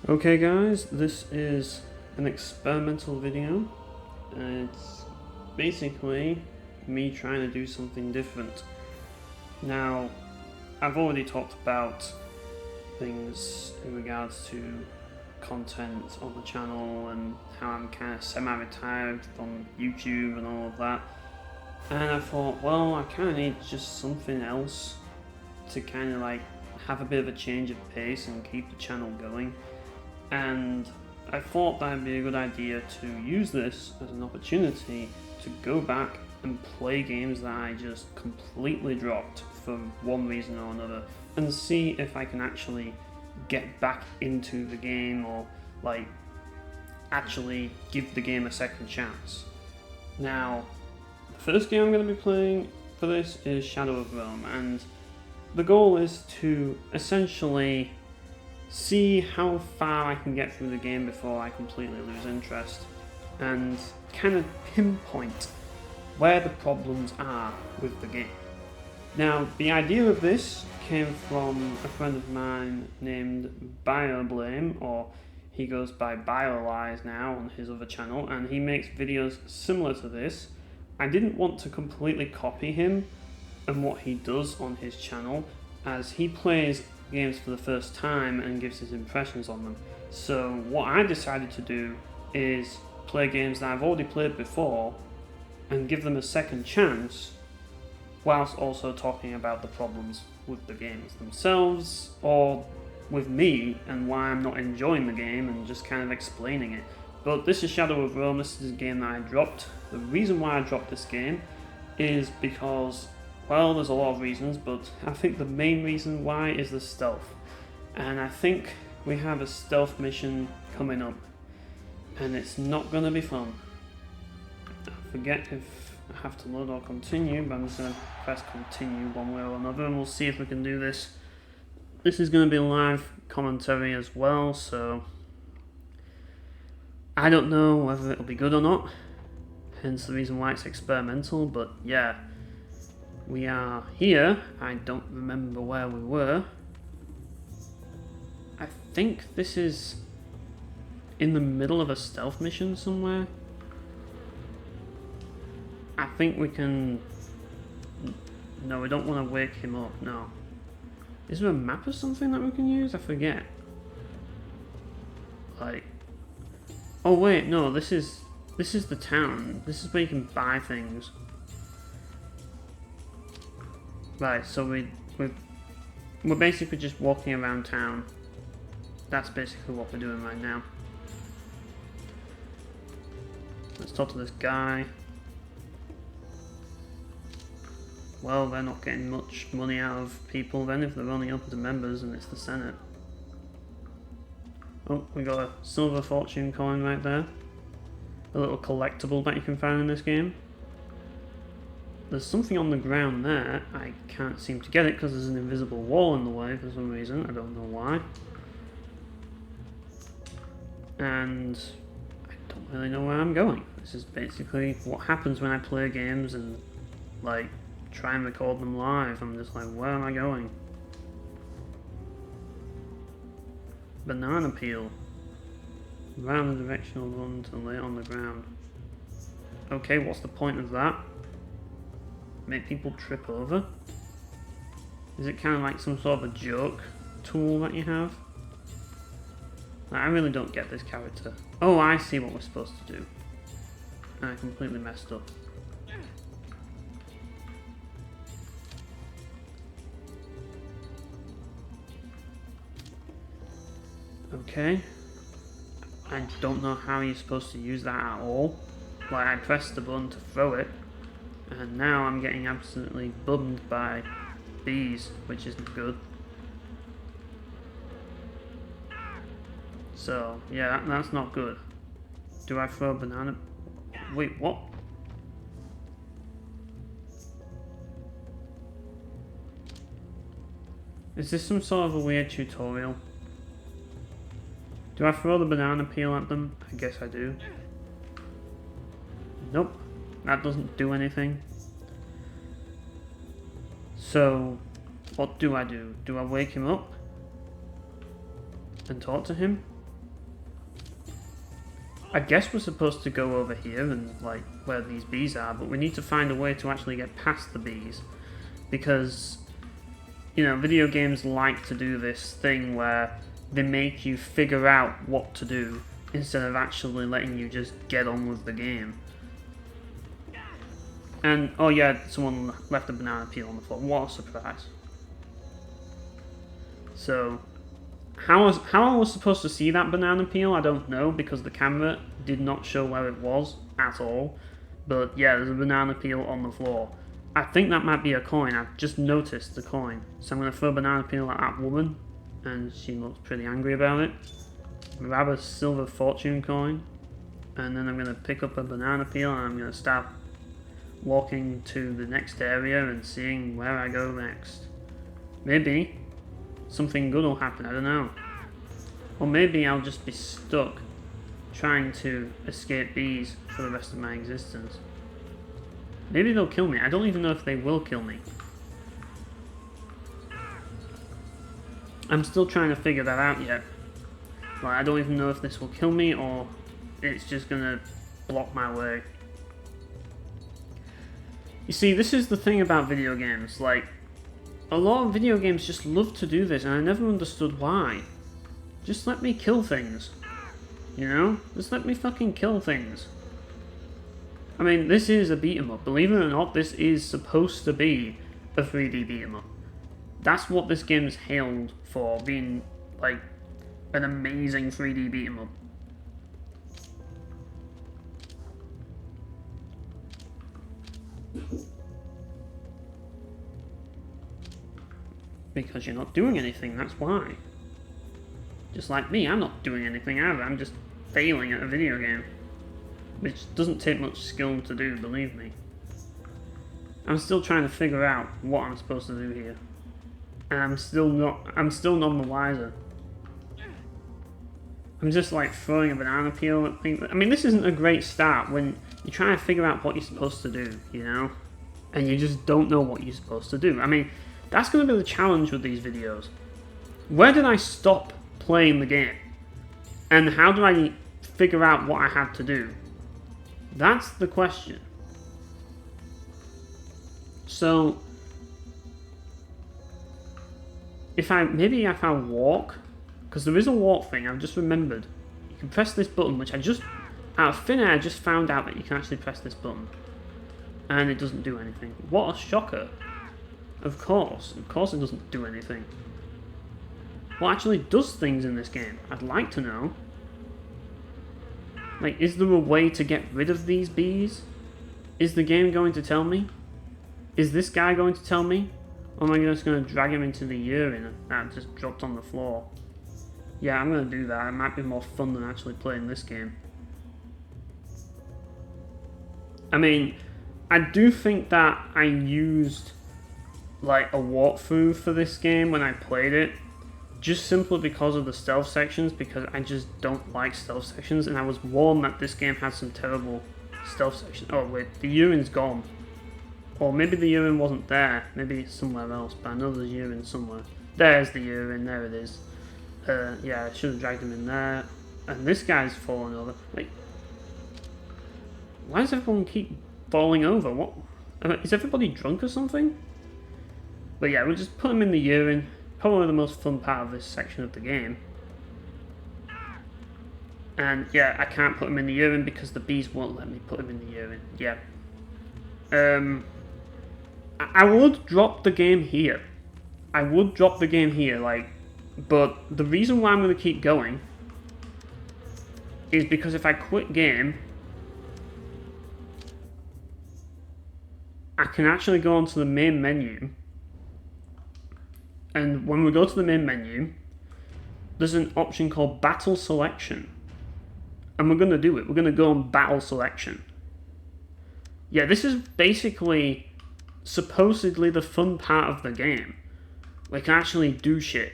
Okay guys, this is an experimental video. It's basically me trying to do something different. Now, I've already talked about things in regards to content on the channel and how I'm kind of semi-retired on YouTube and all of that. And I thought, well, I kind of need just something else to kind of like have a bit of a change of pace and keep the channel going. And I thought that would be a good idea to use this as an opportunity to go back and play games that I just completely dropped for one reason or another, and see if I can actually get back into the game or like actually give the game a second chance. Now, the first game I'm going to be playing for this is Shadow of Rome, and the goal is to essentially see how far I can get through the game before I completely lose interest, and kind of pinpoint where the problems are with the game. Now, the idea of this came from a friend of mine named BioBlame, or he goes by BioLies now on his other channel, and he makes videos similar to this. I didn't want to completely copy him and what he does on his channel, as he plays games for the first time and gives his impressions on them. So what I decided to do is play games that I've already played before and give them a second chance, whilst also talking about the problems with the games themselves or with me and why I'm not enjoying the game, and just kind of explaining it. But this is Shadow of Rome. This is a game that I dropped. The reason why I dropped this game is because, well, there's a lot of reasons, but I think the main reason why is the stealth. And I think we have a stealth mission coming up, and it's not going to be fun. I forget if I have to load or continue, but I'm just going to press continue one way or another, and we'll see if we can do this. This is going to be live commentary as well, so I don't know whether it'll be good or not, hence the reason why it's experimental. But yeah, we are here. I don't remember where we were. I think this is in the middle of a stealth mission somewhere. I think we can... No, we don't want to wake him up, no. Is there a map or something that we can use? I forget. Like... Oh wait, no, this is the town. This is where you can buy things. Right, so we're basically just walking around town. That's basically what we're doing right now. Let's talk to this guy. Well, they're not getting much money out of people then if they're only open to members and it's the Senate. Oh, we got a silver fortune coin right there. A little collectible that you can find in this game. There's something on the ground there. I can't seem to get it because there's an invisible wall in the way for some reason. I don't know why. And I don't really know where I'm going. This is basically what happens when I play games and like try and record them live. I'm just like, where am I going? Banana peel. Round the directional run to lay it on the ground. Okay, what's the point of that? Make people trip over? Is it kind of like some sort of a joke tool that you have? I really don't get this character. Oh, I see what we're supposed to do. I completely messed up. Okay. I don't know how you're supposed to use that at all. Like, I pressed the button to throw it, and now I'm getting absolutely bummed by bees, which isn't good. So, yeah, that's not good. Do I throw a banana? Wait, what? Is this some sort of a weird tutorial? Do I throw the banana peel at them? I guess I do. Nope, that doesn't do anything. So, what do? Do I wake him up and talk to him? I guess we're supposed to go over here and like where these bees are, but we need to find a way to actually get past the bees. Because, you know, video games like to do this thing where they make you figure out what to do instead of actually letting you just get on with the game. And, oh yeah, someone left a banana peel on the floor. What a surprise. So, how I was supposed to see that banana peel, I don't know, because the camera did not show where it was at all. But yeah, there's a banana peel on the floor. I think that might be a coin. I've just noticed the coin. So I'm going to throw a banana peel at that woman, and she looks pretty angry about it. Grab a silver fortune coin, and then I'm going to pick up a banana peel, and I'm going to start walking to the next area and seeing where I go next. Maybe something good will happen, I don't know. Or maybe I'll just be stuck trying to escape bees for the rest of my existence. Maybe they'll kill me. I don't even know if they will kill me. I'm still trying to figure that out yet. Like, I don't even know if this will kill me or it's just gonna block my way. You see, this is the thing about video games. Like, a lot of video games just love to do this, and I never understood why. Just let me kill things. You know? Just let me fucking kill things. I mean, this is a beat-em-up. Believe it or not, this is supposed to be a 3D beat-em-up. That's what this game is hailed for, being, like, an amazing 3D beat-em-up. Because you're not doing anything, that's why. Just like me, I'm not doing anything either, I'm just failing at a video game. Which doesn't take much skill to do, believe me. I'm still trying to figure out what I'm supposed to do here. And I'm still none the wiser. I'm just like throwing a banana peel at things. I mean, this isn't a great start when you're trying to figure out what you're supposed to do, you know? And you just don't know what you're supposed to do. I mean, that's going to be the challenge with these videos. Where did I stop playing the game? And how do I figure out what I have to do? That's the question. So, if I walk, because there is a walk thing, I've just remembered. You can press this button, which out of thin air, I just found out that you can actually press this button. And it doesn't do anything. What a shocker. Of course it doesn't do anything. What actually does things in this game? I'd like to know. Like, is there a way to get rid of these bees? Is the game going to tell me? Is this guy going to tell me? Or am I just going to drag him into the urine that just dropped on the floor? Yeah, I'm going to do that. It might be more fun than actually playing this game. I mean, I do think that I used like a walkthrough for this game when I played it. Just simply because of the stealth sections, because I just don't like stealth sections, and I was warned that this game had some terrible stealth sections. Oh wait, the urine's gone. Or maybe the urine wasn't there, maybe it's somewhere else, but I know there's urine somewhere. There's the urine, there it is. Yeah, I should have dragged him in there. And this guy's falling over. Like, why does everyone keep falling over? What? Is everybody drunk or something? But yeah, we'll just put him in the urine. Probably the most fun part of this section of the game. And yeah, I can't put him in the urine because the bees won't let me put him in the urine. Yeah. I would drop the game here. Like, but the reason why I'm going to keep going is because if I quit game, I can actually go onto the main menu. And when we go to the main menu, there's an option called Battle Selection. And we're going to do it. We're going to go on Battle Selection. Yeah, this is basically supposedly the fun part of the game. We can actually do shit.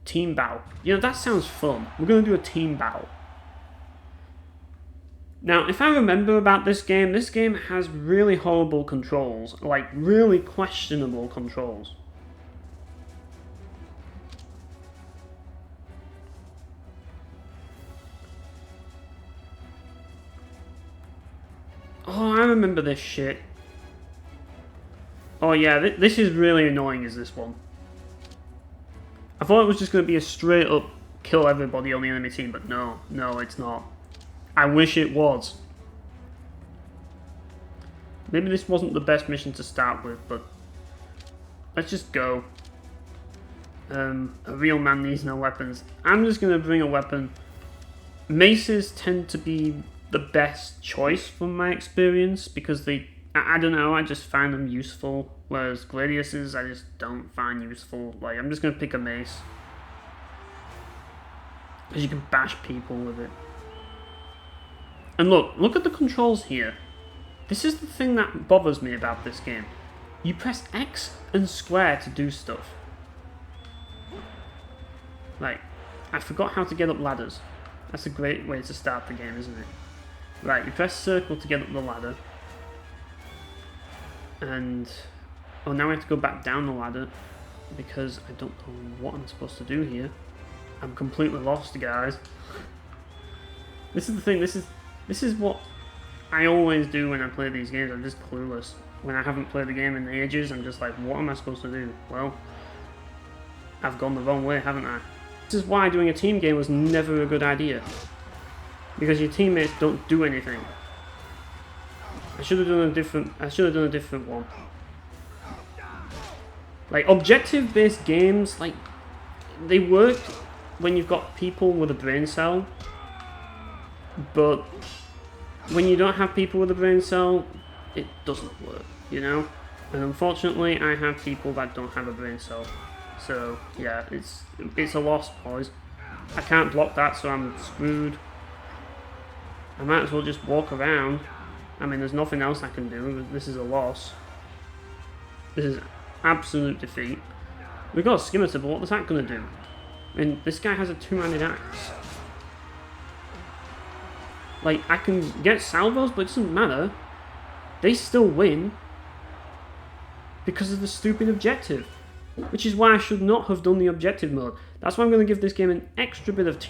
Team battle. You know, that sounds fun. We're going to do a team battle. Now, if I remember about this game has really horrible controls. Like, really questionable controls. remember this shit. Oh yeah, this is really annoying, is this one. I thought it was just going to be a straight up kill everybody on the enemy team, but no, it's not. I wish it was. Maybe this wasn't the best mission to start with, but let's just go. A real man needs no weapons. I'm just going to bring a weapon. Maces tend to be the best choice from my experience because I don't know, I just find them useful, whereas Gladiuses I just don't find useful. Like, I'm just going to pick a mace. Because you can bash people with it. And look at the controls here. This is the thing that bothers me about this game. You press X and square to do stuff. Like, I forgot how to get up ladders. That's a great way to start the game, isn't it? Right, you press circle to get up the ladder. And... oh, now I have to go back down the ladder. Because I don't know what I'm supposed to do here. I'm completely lost, guys. This is the thing, this is what I always do when I play these games. I'm just clueless. When I haven't played the game in ages, I'm just like, what am I supposed to do? Well, I've gone the wrong way, haven't I? This is why doing a team game was never a good idea. Because your teammates don't do anything. I should have done a different one. Like, objective-based games, like, they work when you've got people with a brain cell. But when you don't have people with a brain cell, it doesn't work, you know? And unfortunately, I have people that don't have a brain cell. So, yeah, it's a loss, boys. I can't block that, so I'm screwed. I might as well just walk around. I mean, there's nothing else I can do. This is a loss. This is absolute defeat. We've got a Scimitar, but what's that going to do? I mean, this guy has a two-handed axe. Like, I can get salvos, but it doesn't matter. They still win. Because of the stupid objective. Which is why I should not have done the objective mode. That's why I'm going to give this game an extra bit of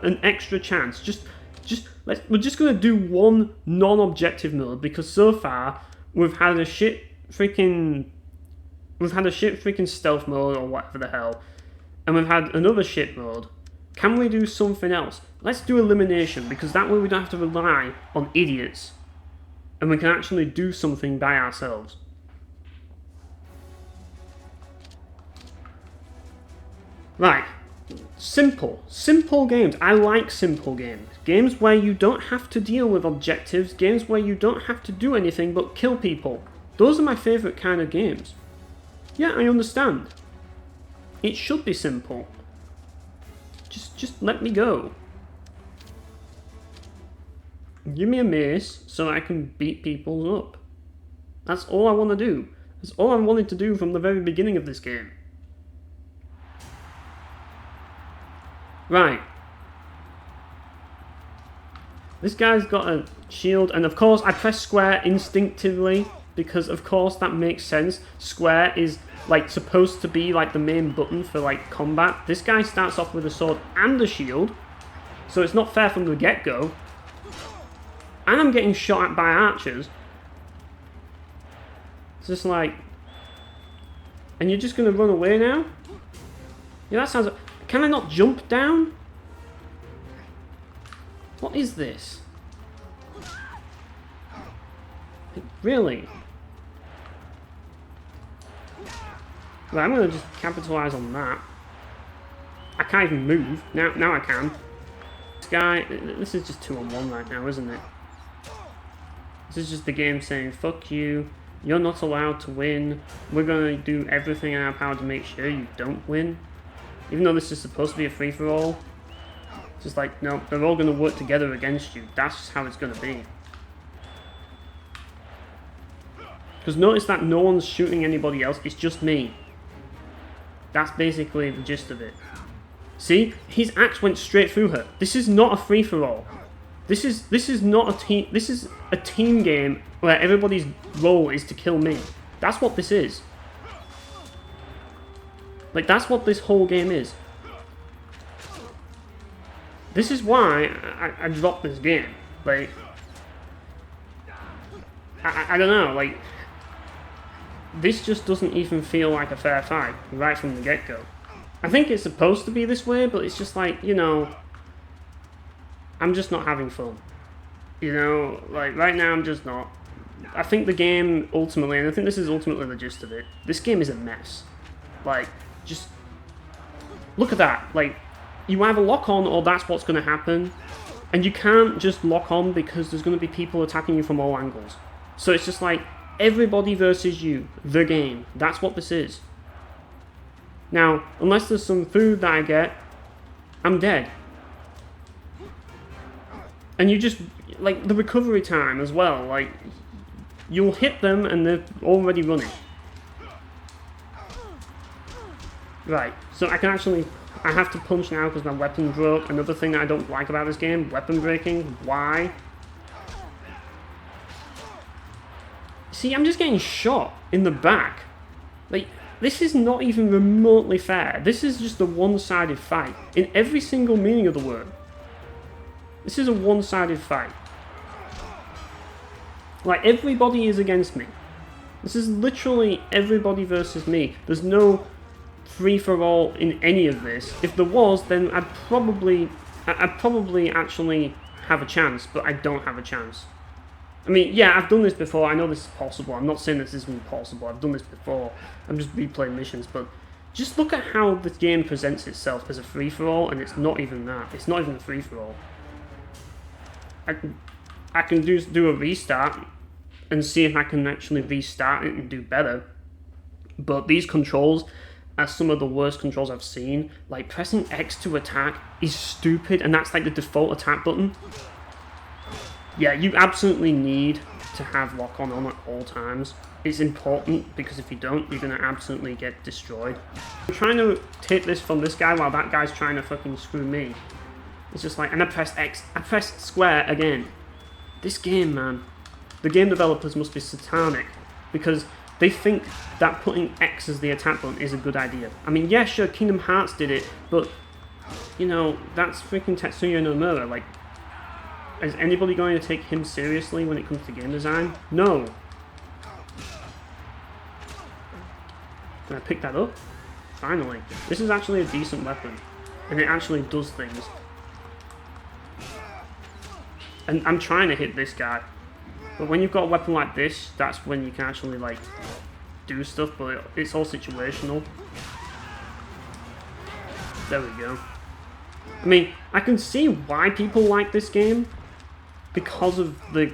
an extra chance. We're just going to do one non-objective mode because so far we've had a shit freaking stealth mode or whatever the hell, and we've had another shit mode. Can we do something else? Let's do elimination because that way we don't have to rely on idiots, and we can actually do something by ourselves. Right, simple games. I like simple games. Games where you don't have to deal with objectives, games where you don't have to do anything but kill people. Those are my favourite kind of games. Yeah, I understand. It should be simple. Just let me go. Give me a mace so I can beat people up. That's all I want to do. That's all I wanted to do from the very beginning of this game. Right. This guy's got a shield, and of course I press square instinctively, because of course that makes sense. Square is like supposed to be like the main button for like combat. This guy starts off with a sword and a shield, so it's not fair from the get-go. And I'm getting shot at by archers. It's just like... and you're just gonna run away now? Yeah, that sounds... can I not jump down? What is this? Like, really? Right, I'm gonna just capitalise on that. I can't even move. Now I can. This guy... this is just 2-on-1 right now, isn't it? This is just the game saying, fuck you, you're not allowed to win, we're gonna do everything in our power to make sure you don't win. Even though this is supposed to be a free-for-all. It's just like, no, they're all going to work together against you. That's just how it's going to be. Because notice that no one's shooting anybody else, it's just me. That's basically the gist of it. See? His axe went straight through her. This is not a free-for-all. This is not a team... this is a team game where everybody's role is to kill me. That's what this is. Like, that's what this whole game is. This is why I dropped this game. Like, I don't know, like, this just doesn't even feel like a fair fight right from the get-go. I think it's supposed to be this way, but it's just like, you know, I'm just not having fun. You know, like, right now I'm just not. I think the game ultimately, and I think this is ultimately the gist of it, this game is a mess. Like, just look at that. Like, you either lock on or that's what's going to happen, and you can't just lock on because there's going to be people attacking you from all angles. So it's just like, everybody versus you, the game. That's what this is. Now, unless there's some food that I get, I'm dead. And you just, like, the recovery time as well, like, you'll hit them and they're already running. Right, so I can actually, I have to punch now because my weapon broke. Another thing that I don't like about this game, weapon breaking. Why? See, I'm just getting shot in the back. Like, this is not even remotely fair. This is just a one-sided fight. In every single meaning of the word. This is a one-sided fight. Like, everybody is against me. This is literally everybody versus me. There's no free-for-all in any of this. If there was, then I'd probably actually have a chance, but I don't have a chance. I mean, yeah, I've done this before. I know this is possible. I'm not saying this isn't impossible. I've done this before. I'm just replaying missions, but just look at how the game presents itself as a free-for-all, and it's not even that. It's not even a free-for-all. I can do a restart and see if I can actually restart it and do better. But these controls are some of the worst controls I've seen. Like, pressing X to attack is stupid, and that's like the default attack button. Yeah, you absolutely need to have lock-on on at all times. It's important, because if you don't, you're going to absolutely get destroyed. I'm trying to take this from this guy while that guy's trying to fucking screw me. It's just like, and I pressed X, I pressed square again. This game, man, the game developers must be satanic, because they think that putting X as the attack button is a good idea. I mean, yeah, sure, Kingdom Hearts did it, but, you know, that's freaking Tetsuya Nomura. Like, is anybody going to take him seriously when it comes to game design? No. Can I pick that up? Finally. This is actually a decent weapon, and it actually does things. And I'm trying to hit this guy. But when you've got a weapon like this, that's when you can actually, like, do stuff, but it's all situational. There we go. I mean, I can see why people like this game, because of the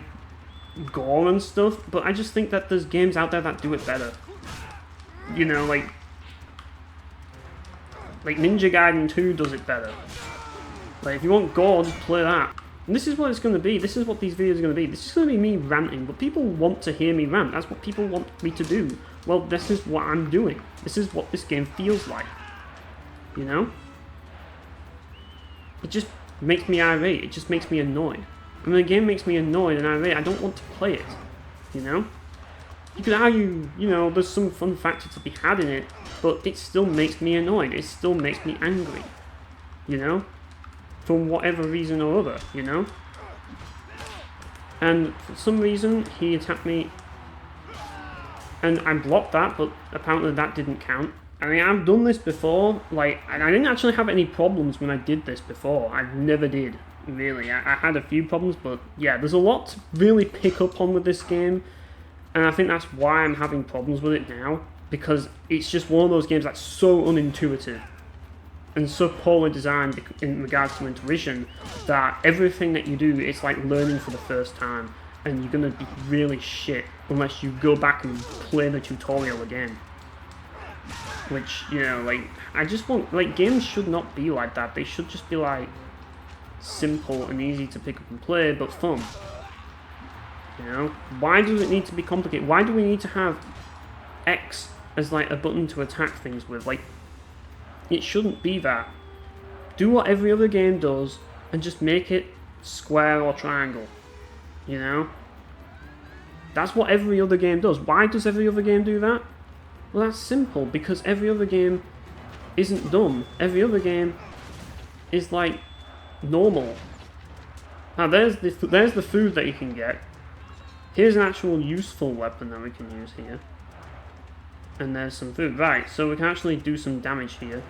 gore and stuff, but I just think that there's games out there that do it better. You know, like Ninja Gaiden 2 does it better. Like, if you want gore, just play that. And this is what it's going to be. This is what these videos are going to be. This is going to be me ranting, but people want to hear me rant. That's what people want me to do. Well, this is what I'm doing. This is what this game feels like. You know? It just makes me irate. It just makes me annoyed. And when a game makes me annoyed and irate, I don't want to play it. You know? You could argue, you know, there's some fun factor to be had in it, but it still makes me annoyed. It still makes me angry. You know? For whatever reason or other, you know? And for some reason, he attacked me, and I blocked that, but apparently that didn't count. I mean, I've done this before, like, and I didn't actually have any problems when I did this before. I never did, really. I had a few problems, but yeah, there's a lot to really pick up on with this game, and I think that's why I'm having problems with it now, because it's just one of those games that's so unintuitive and so poorly designed in regards to intuition that everything that you do, it's like learning for the first time, and you're gonna be really shit unless you go back and play the tutorial again. Which, you know, like, I just want, like, games should not be like that. They should just be like simple and easy to pick up and play, but fun. You know, why does it need to be complicated? Why do we need to have X as like a button to attack things with? Like, it shouldn't be that. Do what every other game does and just make it square or triangle. You know? That's what every other game does. Why does every other game do that? Well, that's simple, because every other game isn't dumb. Every other game is like normal. Now there's the food that you can get Here's an actual useful weapon that we can use here. And there's some food. Right, so we can actually do some damage here.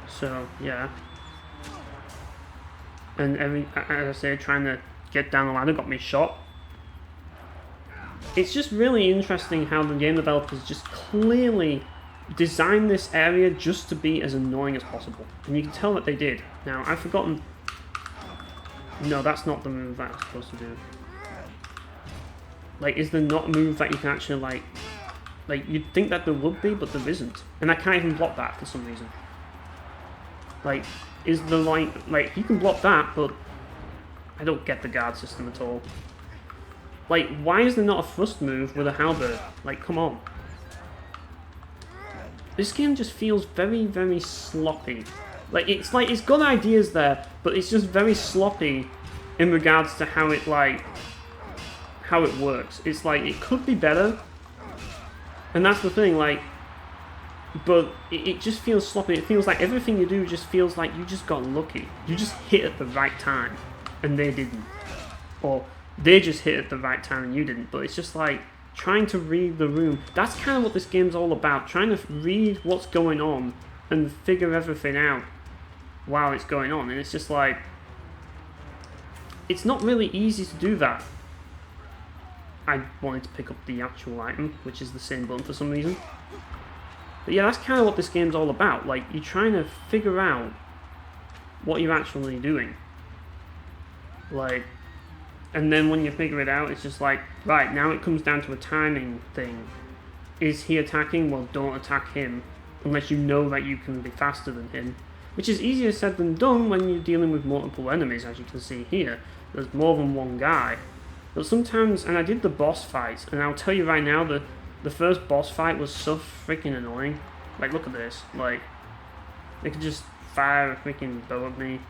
So, yeah. And as I say, trying to get down the ladder got me shot. It's just really interesting how the game developers just clearly designed this area just to be as annoying as possible. And you can tell that they did. Now, I've forgotten... No, that's not the move that I'm supposed to do. Like, is there not a move that you can actually, like, you'd think that there would be, but there isn't. And I can't even block that for some reason. Like, is the like, you can block that, but I don't get the guard system at all. Like, why is there not a thrust move with a halberd? Like, come on. This game just feels very, very sloppy. Like, it's got ideas there, but it's just very sloppy in regards to how it, like, how it works. It's like, it could be better. And that's the thing, like, but it just feels sloppy. It feels like everything you do just feels like you just got lucky. You just hit at the right time, and they didn't. Or they just hit at the right time and you didn't. But it's just like trying to read the room. That's kind of what this game's all about. Trying to read what's going on and figure everything out while it's going on. And it's just like, it's not really easy to do that. I wanted to pick up the actual item, which is the same button for some reason. But yeah, that's kind of what this game's all about. Like, you're trying to figure out what you're actually doing. Like, and then when you figure it out, it's just like, right, now it comes down to a timing thing. Is he attacking? Well, don't attack him, unless you know that you can be faster than him. Which is easier said than done when you're dealing with multiple enemies, as you can see here. There's more than one guy. But sometimes, and I did the boss fights, and I'll tell you right now, the first boss fight was so freaking annoying. Like, look at this. Like, they could just fire a freaking bow at me.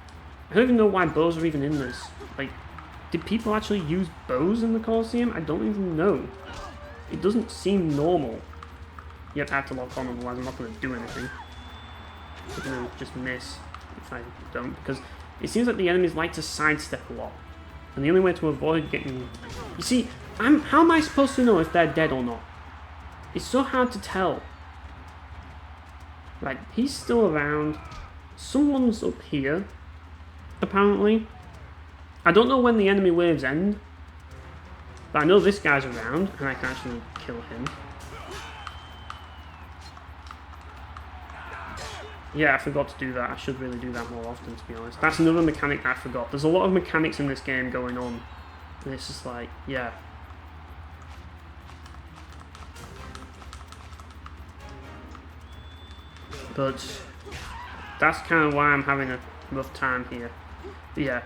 I don't even know why bows are even in this. Like, did people actually use bows in the Colosseum? I don't even know. It doesn't seem normal. Yet I have to lock on, otherwise I'm not going to do anything. I'm going to just miss if I don't, because it seems like the enemies like to sidestep a lot. And the only way to avoid getting... You see, how am I supposed to know if they're dead or not? It's so hard to tell. Right, he's still around. Someone's up here, apparently. I don't know when the enemy waves end, but I know this guy's around, and I can actually kill him. Yeah, I forgot to do that. I should really do that more often, to be honest. That's another mechanic I forgot. There's a lot of mechanics in this game going on. And it's just like, yeah. But that's kind of why I'm having a rough time here. But yeah.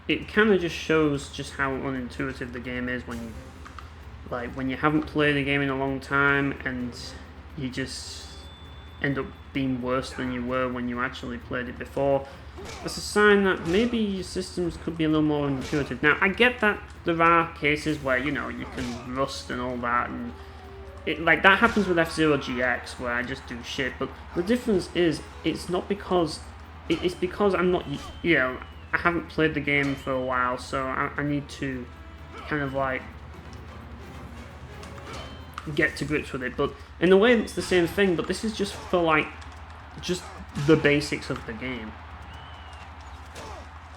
It kind of just shows just how unintuitive the game is when you, like, when you haven't played a game in a long time and you just end up being worse than you were when you actually played it before. That's a sign that maybe your systems could be a little more intuitive. Now, I get that there are cases where, you know, you can rust and all that, and it, like, that happens with F-Zero GX, where I just do shit, but the difference is, it's not because, it's because I'm not, you know, I haven't played the game for a while, so I need to kind of, like, get to grips with it. But in a way it's the same thing, but this is just for, like, just the basics of the game.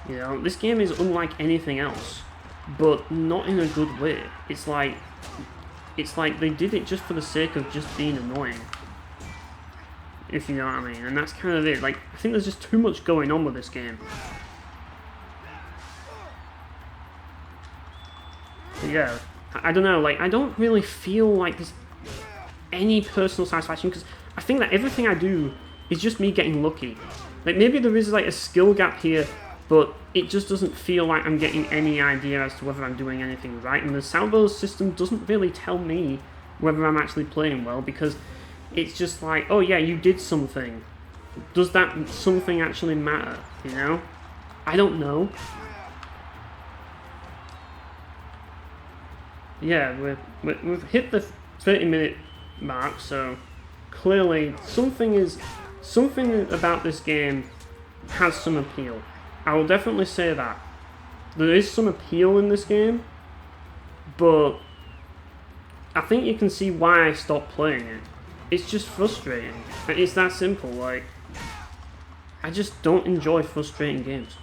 You know, this game is unlike anything else, but not in a good way. It's like they did it just for the sake of just being annoying, if you know what I mean. And that's kind of it. Like, I think there's just too much going on with this game. But yeah, I don't know, like, I don't really feel like there's any personal satisfaction, because I think that everything I do is just me getting lucky. Like, maybe there is, like, a skill gap here, but it just doesn't feel like I'm getting any idea as to whether I'm doing anything right, and the salvo system doesn't really tell me whether I'm actually playing well, because it's just like, oh yeah, you did something. Does that something actually matter, you know? I don't know. Yeah, we've hit the 30-minute mark, so clearly something about this game has some appeal. I will definitely say that. there is some appeal in this game, but I think you can see why I stopped playing it. It's just frustrating. It's that simple. Like, I just don't enjoy frustrating games,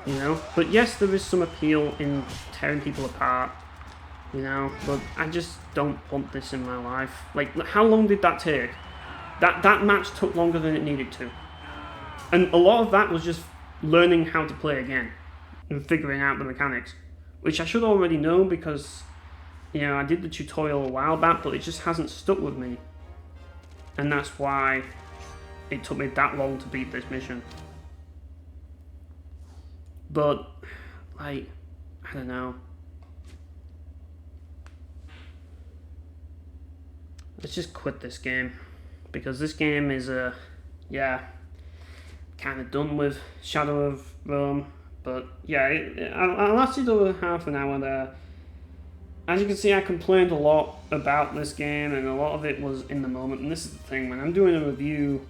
you know? But yes, there is some appeal in tearing people apart, you know? But I just don't want this in my life. Like, how long did that take? That match took longer than it needed to. And a lot of that was just learning how to play again and figuring out the mechanics, which I should already know because, you know, I did the tutorial a while back, but it just hasn't stuck with me. And that's why it took me that long to beat this mission. But, like, I don't know. Let's just quit this game. Because this game is, yeah, kind of done with Shadow of Rome. But, yeah, I lasted over half an hour there. As you can see, I complained a lot about this game, and a lot of it was in the moment. And this is the thing, when I'm doing a review,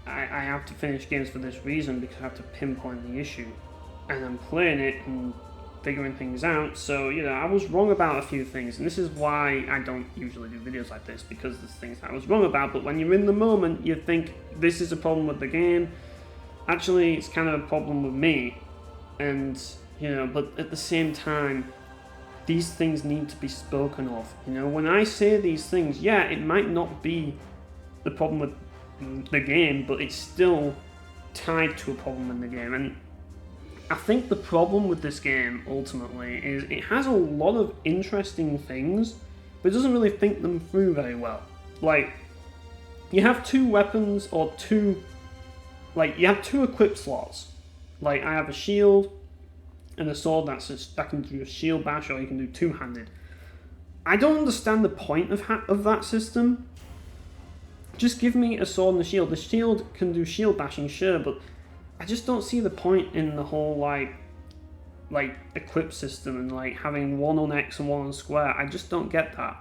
I have to finish games for this reason, because I have to pinpoint the issue. And I'm playing it and figuring things out, so, you know, I was wrong about a few things, and this is why I don't usually do videos like this, because there's things I was wrong about, but when you're in the moment, you think, this is a problem with the game. Actually, it's kind of a problem with me, and, you know, but at the same time, these things need to be spoken of. You know, when I say these things, yeah, it might not be the problem with the game, but it's still tied to a problem in the game. And I think the problem with this game, ultimately, is it has a lot of interesting things, but it doesn't really think them through very well. Like, you have two weapons, or you have two equip slots. Like, I have a shield, and a sword that can do a shield bash, or you can do two-handed. I don't understand the point of that system. Just give me a sword and a shield. The shield can do shield bashing, sure, but I just don't see the point in the whole like equip system and like having one on X and one on square. I just don't get that.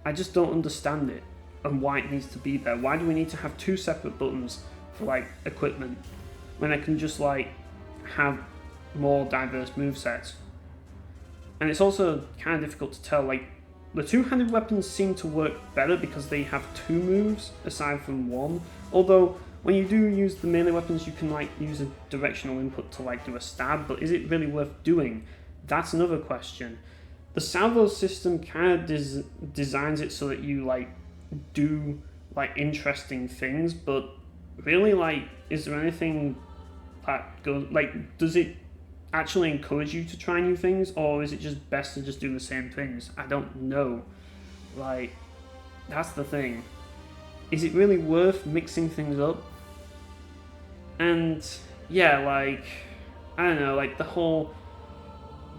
I just don't understand it and why it needs to be there. Why do we need to have two separate buttons for like equipment when I can just like have more diverse movesets? And it's also kind of difficult to tell. Like, the two-handed weapons seem to work better because they have two moves aside from one. Although when you do use the melee weapons, you can like use a directional input to like do a stab, but is it really worth doing? That's another question. The salvo system kind of designs it so that you like do like interesting things, but really, like, is there anything that goes, like, does it actually encourage you to try new things, or is it just best to just do the same things? I don't know. Like, that's the thing. Is it really worth mixing things up? And yeah, like, I don't know, like the whole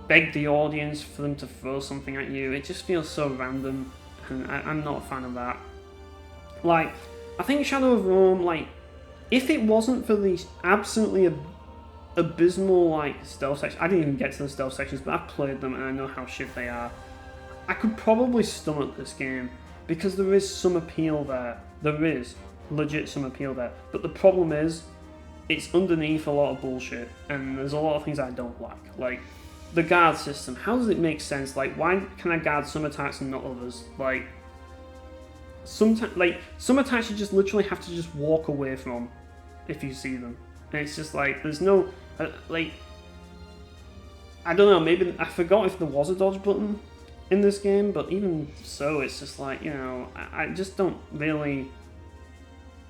beg the audience for them to throw something at you, it just feels so random, and I'm not a fan of that. Like, I think Shadow of Rome, like, if it wasn't for these absolutely abysmal, like, stealth sections, I didn't even get to the stealth sections, but I've played them and I know how shit they are, I could probably stomach this game, because there is some appeal there. There is legit some appeal there. But the problem is, it's underneath a lot of bullshit, and there's a lot of things I don't like. Like, the guard system, how does it make sense? Like, why can I guard some attacks and not others? Like, some attacks you just literally have to just walk away from if you see them. And it's just like, there's no, like, I don't know, maybe, I forgot if there was a dodge button in this game, but even so, it's just like, you know, I just don't really,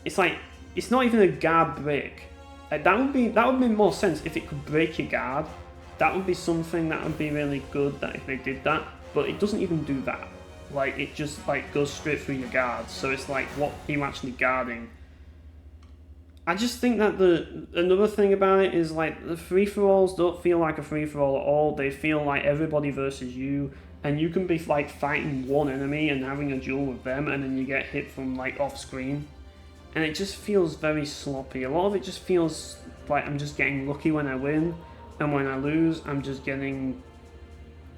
it's like, it's not even a guard break. Like, that would make more sense if it could break your guard. That would be something that would be really good, that if they did that, but it doesn't even do that. Like, it just, like, goes straight through your guards, so it's like, what are you actually guarding? I just think that another thing about it is, like, the free-for-alls don't feel like a free-for-all at all. They feel like everybody versus you, and you can be, like, fighting one enemy and having a duel with them, and then you get hit from, like, off-screen. And it just feels very sloppy. A lot of it just feels like I'm just getting lucky when I win, and when I lose, I'm just getting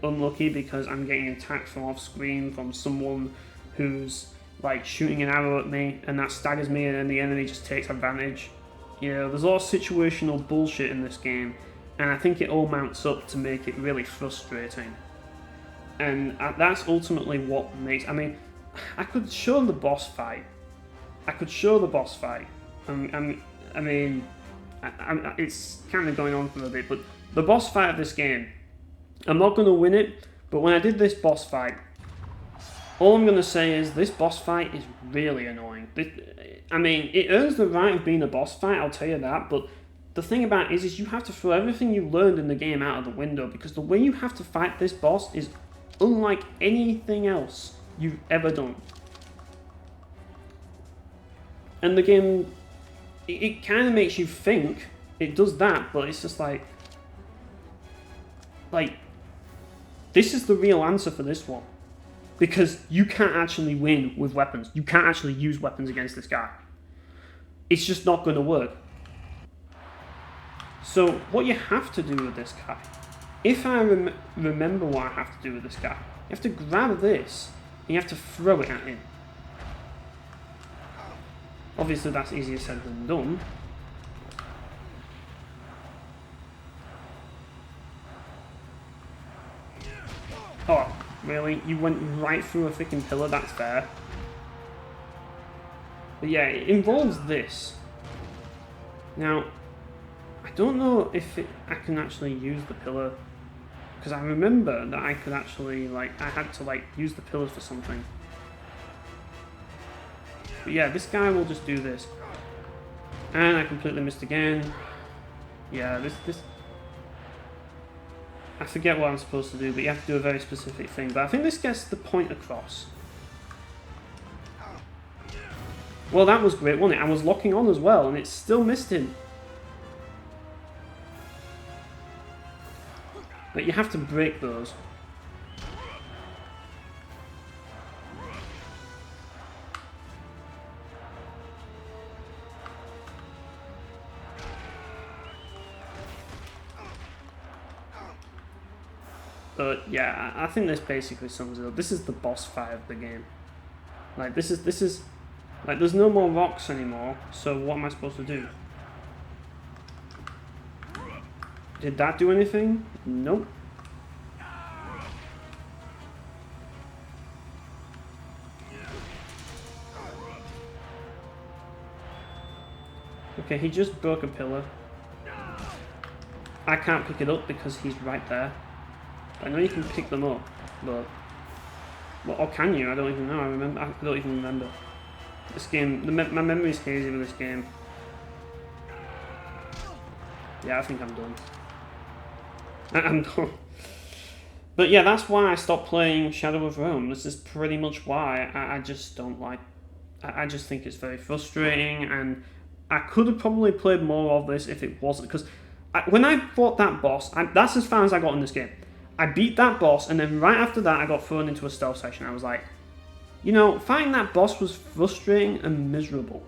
unlucky because I'm getting attacked from off-screen from someone who's like shooting an arrow at me, and that staggers me, and then the enemy just takes advantage. You know, there's a lot of situational bullshit in this game, And I think it all mounts up to make it really frustrating. And that's ultimately what makes... I mean, I could show the boss fight. I mean, it's kind of going on for a bit, but the boss fight of this game, I'm not going to win it, but when I did this boss fight, all I'm going to say is this boss fight is really annoying. I mean, it earns the right of being a boss fight, I'll tell you that, but the thing about it is you have to throw everything you learned in the game out of the window, because the way you have to fight this boss is unlike anything else you've ever done. And the game, it kind of makes you think, it does that, but it's just like, this is the real answer for this one. Because you can't actually win with weapons. You can't actually use weapons against this guy. It's just not going to work. So what you have to do with this guy, if I remember what I have to do with this guy, you have to grab this and you have to throw it at him. Obviously that's easier said than done. Oh, really? You went right through a freaking pillar? That's fair. But yeah, it involves this. Now, I don't know if I can actually use the pillar, because I remember that I could actually, I had to, use the pillars for something. But yeah, this guy will just do this. And I completely missed again. Yeah, this... I forget what I'm supposed to do, but you have to do a very specific thing. But I think this gets the point across. Well, that was great, wasn't it? I was locking on as well, and it still missed him. But you have to break those. But yeah, I think this basically sums it up. This is the boss fight of the game. This is there's no more rocks anymore, so what am I supposed to do? Did that do anything? Nope. Okay, he just broke a pillar. I can't pick it up because he's right there. I know you can pick them up, but... Well, or can you? I don't even know. I don't even remember. This game... my memory's hazy with this game. Yeah, I think I'm done. I'm done. But yeah, that's why I stopped playing Shadow of Rome. This is pretty much why. I just don't like... I just think it's very frustrating, and I could have probably played more of this if it wasn't... Because when I fought that boss, that's as far as I got in this game. I beat that boss, and then right after that, I got thrown into a stealth section. I was like, you know, fighting that boss was frustrating and miserable.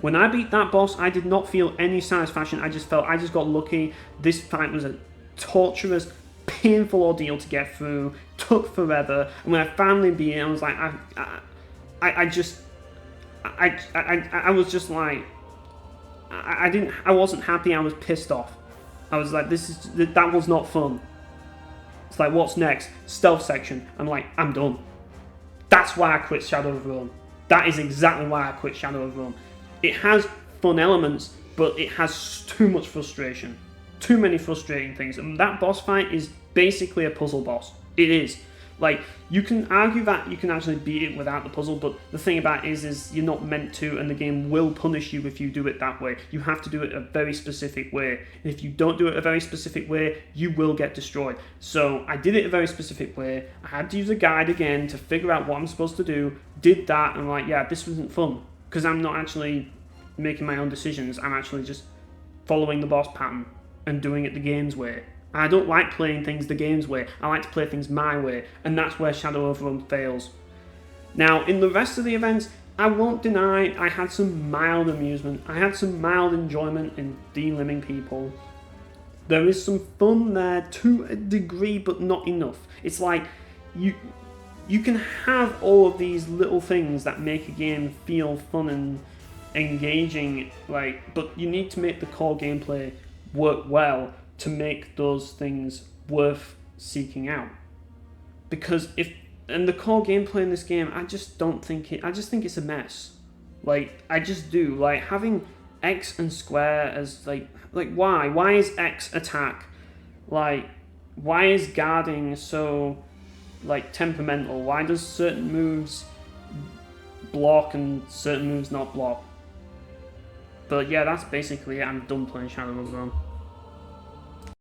When I beat that boss, I did not feel any satisfaction. I just felt I just got lucky. This fight was a torturous, painful ordeal to get through. Took forever. And when I finally beat it, I was like, I was just like, I wasn't happy. I was pissed off. I was like, that was not fun. It's like, what's next? Stealth section. I'm like, I'm done. That's why I quit Shadow of Rome. That is exactly why I quit Shadow of Rome. It has fun elements, but it has too much frustration. Too many frustrating things. And that boss fight is basically a puzzle boss. It is. Like, you can argue that you can actually beat it without the puzzle, but the thing about it is you're not meant to, and the game will punish you if you do it that way. You have to do it a very specific way. And if you don't do it a very specific way, you will get destroyed. So I did it a very specific way. I had to use a guide again to figure out what I'm supposed to do. Did that, and I'm like, yeah, this wasn't fun. Because I'm not actually making my own decisions. I'm actually just following the boss pattern and doing it the game's way. I don't like playing things the game's way. I like to play things my way, and that's where Shadow of Rome fails. Now, in the rest of the events, I won't deny I had some mild amusement. I had some mild enjoyment in delimbing people. There is some fun there to a degree, but not enough. It's like, you can have all of these little things that make a game feel fun and engaging, but you need to make the core gameplay work well to make those things worth seeking out. Because and the core gameplay in this game, I just think it's a mess. Like, I just do. Like, having X and square as, like why? Why is X attack? Like, why is guarding so, like, temperamental? Why does certain moves block and certain moves not block? But yeah, that's basically it. I'm done playing Shadow of the Realm.